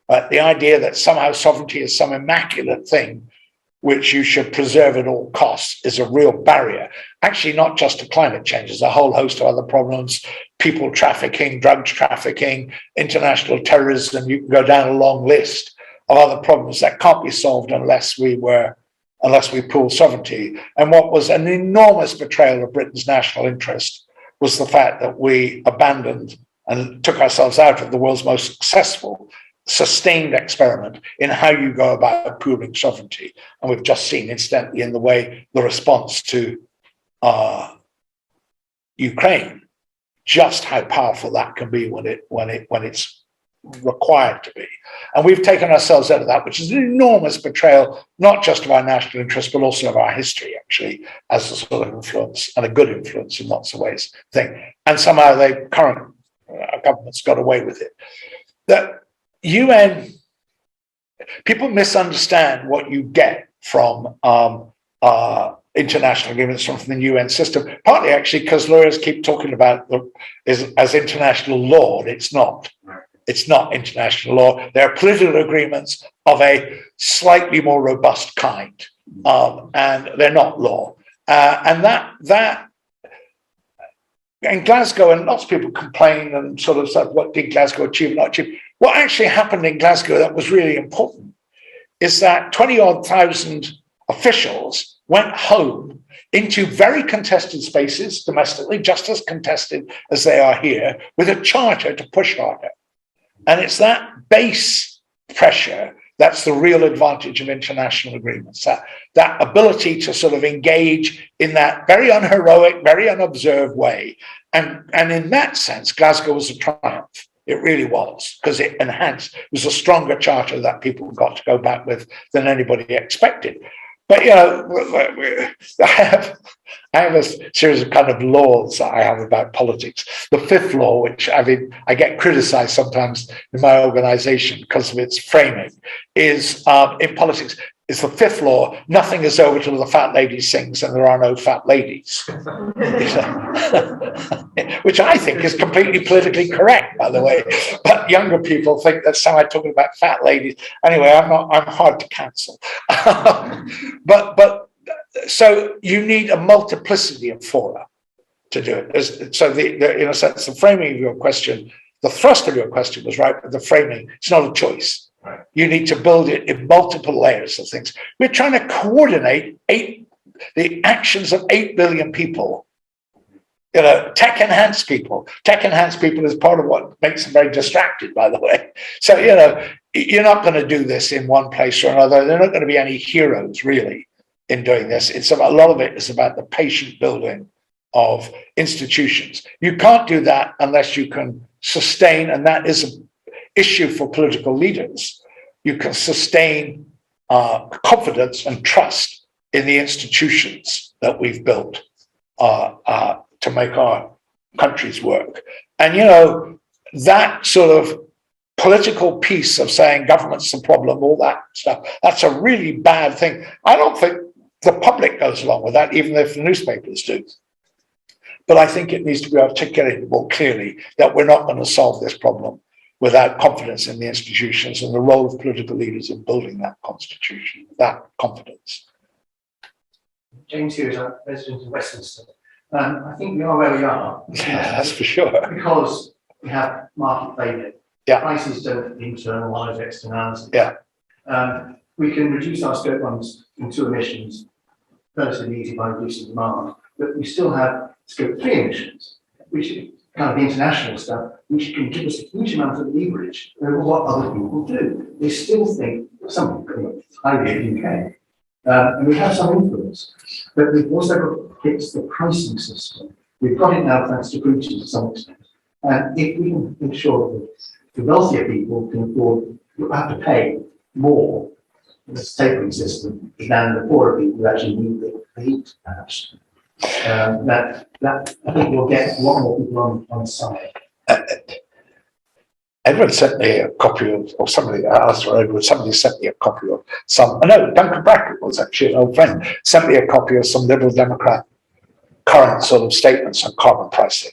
The idea that somehow sovereignty is some immaculate thing which you should preserve at all costs is a real barrier. Actually, not just to climate change, there's a whole host of other problems, people trafficking, drugs trafficking, international terrorism. You can go down a long list of other problems that can't be solved unless we pool sovereignty. And what was an enormous betrayal of Britain's national interest was the fact that we abandoned and took ourselves out of the world's most successful sustained experiment in how you go about pooling sovereignty. And we've just seen incidentally in the way the response to Ukraine, just how powerful that can be when it's required to be. And we've taken ourselves out of that, which is an enormous betrayal, not just of our national interest, but also of our history, actually, as a sort of influence, and a good influence in lots of ways thing. And somehow the current government's got away with it. The UN, people misunderstand what you get from international agreements from the UN system, partly actually because lawyers keep talking about as international law, and it's not. It's not international law. There are political agreements of a slightly more robust kind, and they're not law. And that in Glasgow, and lots of people complain and sort of said, what did Glasgow achieve, not achieve? What actually happened in Glasgow that was really important is that 20-odd thousand officials went home into very contested spaces domestically, just as contested as they are here, with a charter to push harder. And it's that base pressure that's the real advantage of international agreements, that ability to sort of engage in that very unheroic, very unobserved way. And in that sense, Glasgow was a triumph. It really was, because it enhanced, it was a stronger charter that people got to go back with than anybody expected. But, you know, I have a series of kind of laws that I have about politics. The fifth law, which I get criticized sometimes in my organization because of its framing, is in politics, is the fifth law: nothing is over till the fat lady sings and there are no fat ladies. Which I think is completely politically correct, by the way. But younger people think that's somehow talking about fat ladies. Anyway, I'm hard to cancel. But so you need a multiplicity of fora to do it. So in a sense, the framing of your question, the thrust of your question was right, but the framing, it's not a choice. Right. You need to build it in multiple layers of things. We're trying to coordinate the actions of 8 billion people. You know, tech-enhanced people. Tech-enhanced people is part of what makes them very distracted, by the way. So, you know, you're not going to do this in one place or another. There are not going to be any heroes, really, in doing this. It's about, a lot of it is about the patient building of institutions. You can't do that unless you can sustain, and that is an issue for political leaders. You can sustain confidence and trust in the institutions that we've built to make our countries work. And, you know, that sort of political piece of saying government's the problem, all that stuff, that's a really bad thing. I don't think the public goes along with that, even if the newspapers do. But I think it needs to be articulated more clearly that we're not going to solve this problem without confidence in the institutions and the role of political leaders in building that constitution, that confidence. James Hughes, I'm resident of Westminster. I think we are where we are. Yeah, that's for sure. Because we have market failure. Yeah. Prices don't internalise externalities. Yeah. We can reduce our scope 1 and 2 emissions relatively easy by reducing demand, but we still have scope 3 emissions, which is kind of the international stuff, which can give us a huge amount of leverage over what other people do. They still think some people highly in the UK. And we have some influence, but we've also got to fix the pricing system. We've got it now thanks to breaches to some extent. And if we can ensure that the wealthier people can afford, you have to pay more in the tapering system than the poorer people who actually need the heat, perhaps. That I think we'll get a lot more people on side. Edward sent me a copy of, or somebody, Edward, somebody sent me a copy of some, no, Duncan Brackett was actually an old friend, sent me a copy of some Liberal Democrat current sort of statements on carbon pricing.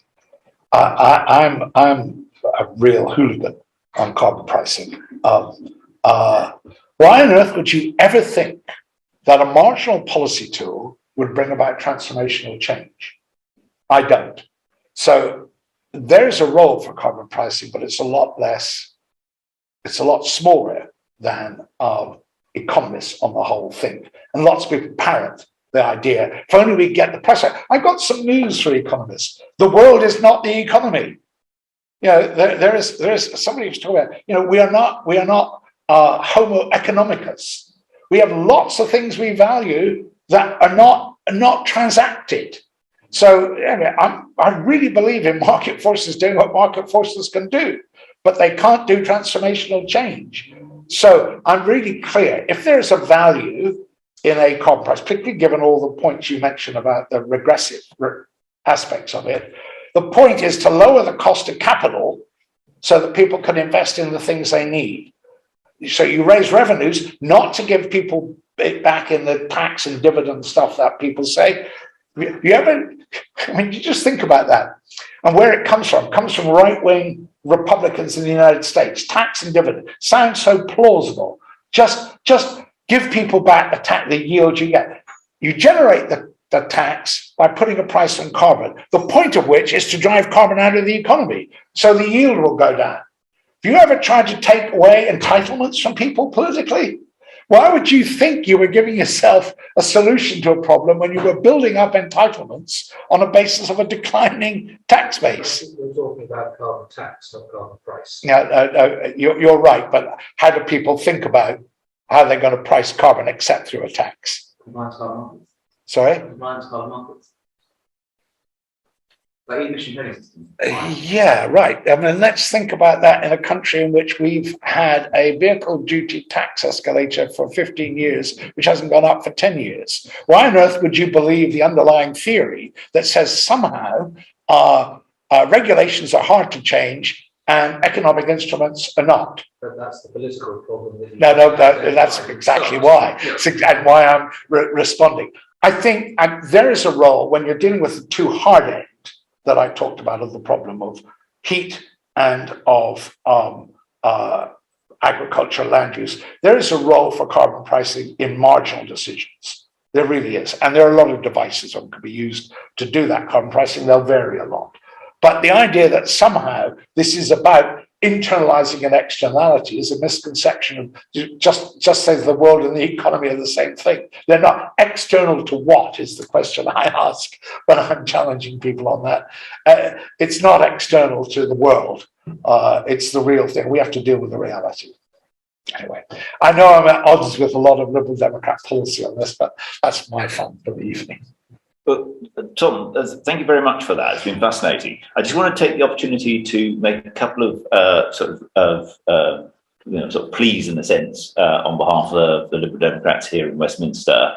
I'm a real hooligan on carbon pricing. Why on earth would you ever think that a marginal policy tool would bring about transformational change? I don't. So there's a role for carbon pricing, but it's a lot less, it's a lot smaller than economists on the whole think. And lots of people parrot the idea, if only we get the price right. I got some news for economists. The world is not the economy. You know, there is somebody who's talking about, you know, we are not homo economicus. We have lots of things we value that are not transacted. So I really believe in market forces doing what market forces can do. but they can't do transformational change. So I'm really clear, if there's a value in a carbon price, particularly given all the points you mentioned about the regressive aspects of it, the point is to lower the cost of capital so that people can invest in the things they need. So you raise revenues, not to give people it back in the tax and dividend stuff that people say. You just think about that and where it comes from. It comes from right-wing Republicans in the United States. Tax and dividend sounds so plausible. Just give people back the yield you get. You generate the tax by putting a price on carbon, the point of which is to drive carbon out of the economy, so the yield will go down. Have you ever tried to take away entitlements from people politically? Why would you think you were giving yourself a solution to a problem when you were building up entitlements on a basis of a declining tax base? We're talking about carbon tax, not carbon price. Yeah, you're right, but how do people think about how they're going to price carbon except through a tax? Compliance carbon markets. Sorry? Compliance carbon markets. Like emission trading system. Yeah, right. I mean, let's think about that in a country in which we've had a vehicle duty tax escalator for 15 years, which hasn't gone up for 10 years. Why on earth would you believe the underlying theory that says somehow regulations are hard to change and economic instruments are not? But that's the political problem. No, that's exactly why. It's exactly why I'm responding. I think there is a role when you're dealing with the two hard end that I talked about of the problem of heat and of agricultural land use. There is a role for carbon pricing in marginal decisions. There really is. And there are a lot of devices that can be used to do that carbon pricing. They'll vary a lot. But the idea that somehow this is about internalizing an externality is a misconception. Just say the world and the economy are the same thing. They're not. External to what is the question I ask when I'm challenging people on that. It's not external to the world. It's the real thing. We have to deal with the reality. Anyway, I know I'm at odds with a lot of Liberal Democrat policy on this, but that's my fun for the evening. But Tom, thank you very much for that. It's been fascinating. I just want to take the opportunity to make a couple of sort of pleas in a sense on behalf of the Liberal Democrats here in Westminster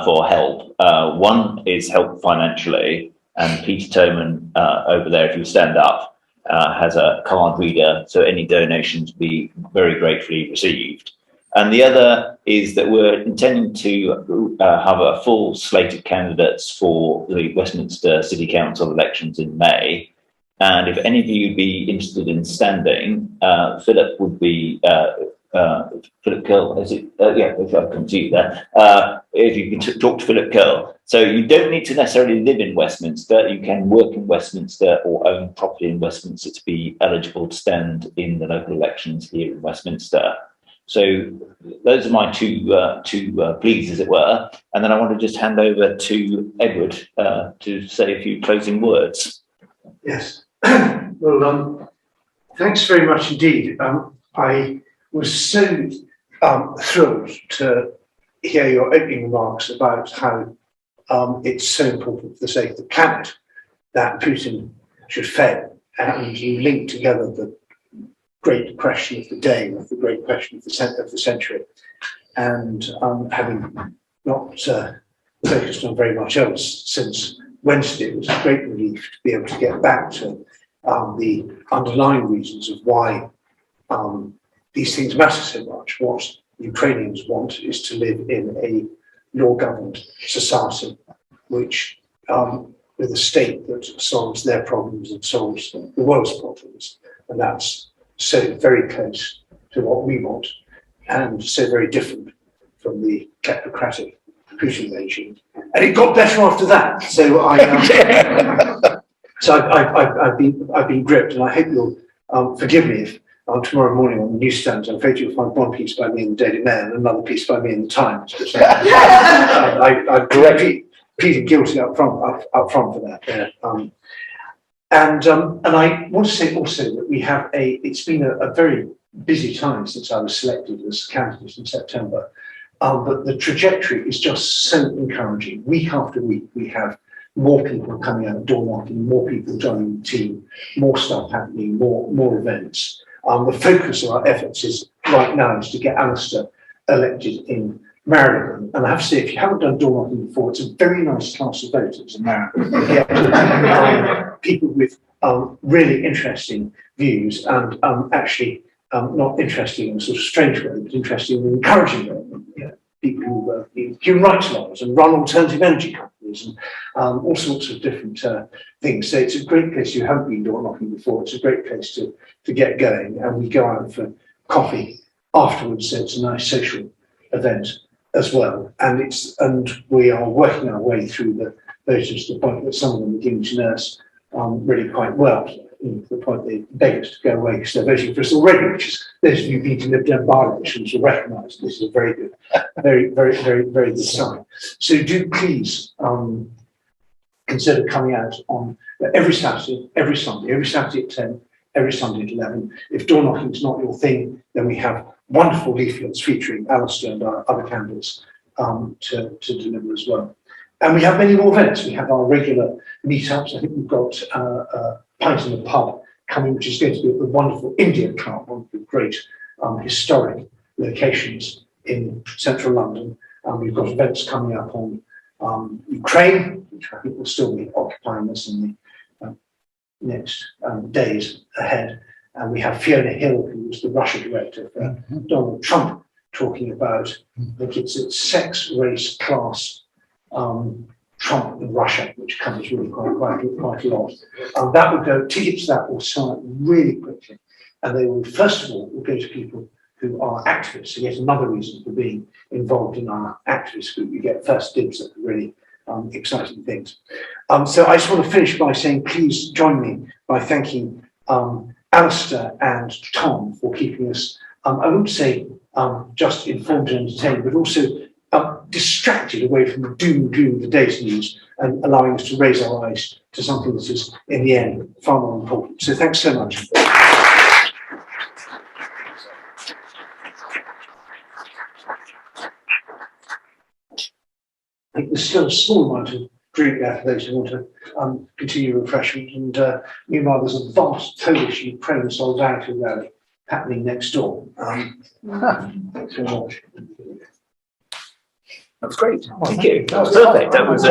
for help. One is help financially, and Peter Toman over there, if you stand up, has a card reader, so any donations be very gratefully received. And the other is that we're intending to have a full slate of candidates for the Westminster City Council elections in May. And if any of you would be interested in standing, Philip would be, Philip Curl, is it? Yeah, if I come to you there. If you can talk to Philip Curl. So you don't need to necessarily live in Westminster. You can work in Westminster or own property in Westminster to be eligible to stand in the local elections here in Westminster. So those are my two pleas, as it were. And then I want to just hand over to Edward to say a few closing words. Yes. Well, thanks very much indeed. I was so thrilled to hear your opening remarks about how it's so important for the sake of the planet that Putin should fail. And you link together the great question of the day with the great question of the century. And having not focused on very much else since Wednesday, it was a great relief to be able to get back to the underlying reasons of why these things matter so much. What Ukrainians want is to live in a law-governed society, which with a state that solves their problems and solves the world's problems. And that's so very close to what we want, and so very different from the kleptocratic Putin regime. And it got better after that. So I've been gripped, and I hope you'll forgive me if tomorrow morning on the newsstands, I'm afraid you'll find one piece by me in the Daily Mail and another piece by me in the Times. I'm directly pleading guilty up front for that. Yeah. And I want to say also that it's been a very busy time since I was selected as candidate in September, but the trajectory is just so encouraging. Week after week, we have more people coming out door knocking, more people joining the team, more stuff happening, more events. The focus of our efforts is right now is to get Alistair elected in Marylebone. And I have to say, if you haven't done door knocking before, it's a very nice class of voters in Marylebone. Yeah. People with really interesting views and actually not interesting in a sort of strange way, but interesting in an encouraging way. Yeah. People who human rights lawyers and run alternative energy companies and all sorts of different things. So it's a great place. You haven't been door knocking before. It's a great place to get going. And we go out for coffee afterwards. So it's a nice social event as well. And we are working our way through the voters to the point that some of them are beginning to nurse really quite well. To the point they beg us to go away because they're voting for us already, which is those of you who've been to Liberal by-elections will recognise this is a very good, very good sign. So do please consider coming out on every Saturday, every Sunday at 10, every Sunday at 11. If door knocking is not your thing, then we have wonderful leaflets featuring Alistair and our other candidates to deliver as well. And we have many more events. We have our regular meetups. I think we've got Pint in the Pub coming, which is going to be at the wonderful India Club, one of the great historic locations in central London. We've got events coming up on Ukraine, which I think will still be occupying us in the next days ahead. And we have Fiona Hill, who was the Russia director for Donald Trump, talking about, I think it's sex, race, class, Trump and Russia, which covers really quite a lot. That will go, tickets to that will sell out really quickly. And they will, first of all, will go to people who are activists. So yet another reason for being involved in our activist group. You get first dibs at the really exciting things. So I just want to finish by saying, please join me by thanking Alistair and Tom for keeping us, I wouldn't say just informed and entertained, but also distracted away from the doom and gloom of the day's news and allowing us to raise our eyes to something that is, in the end, far more important. So thanks so much. I think there's still a small amount of drink there for those who want to continue refreshment. And meanwhile, there's a vast Polish Ukraine solidarity rally happening next door. Thanks very much. That was great. Thank you. That was perfect. That was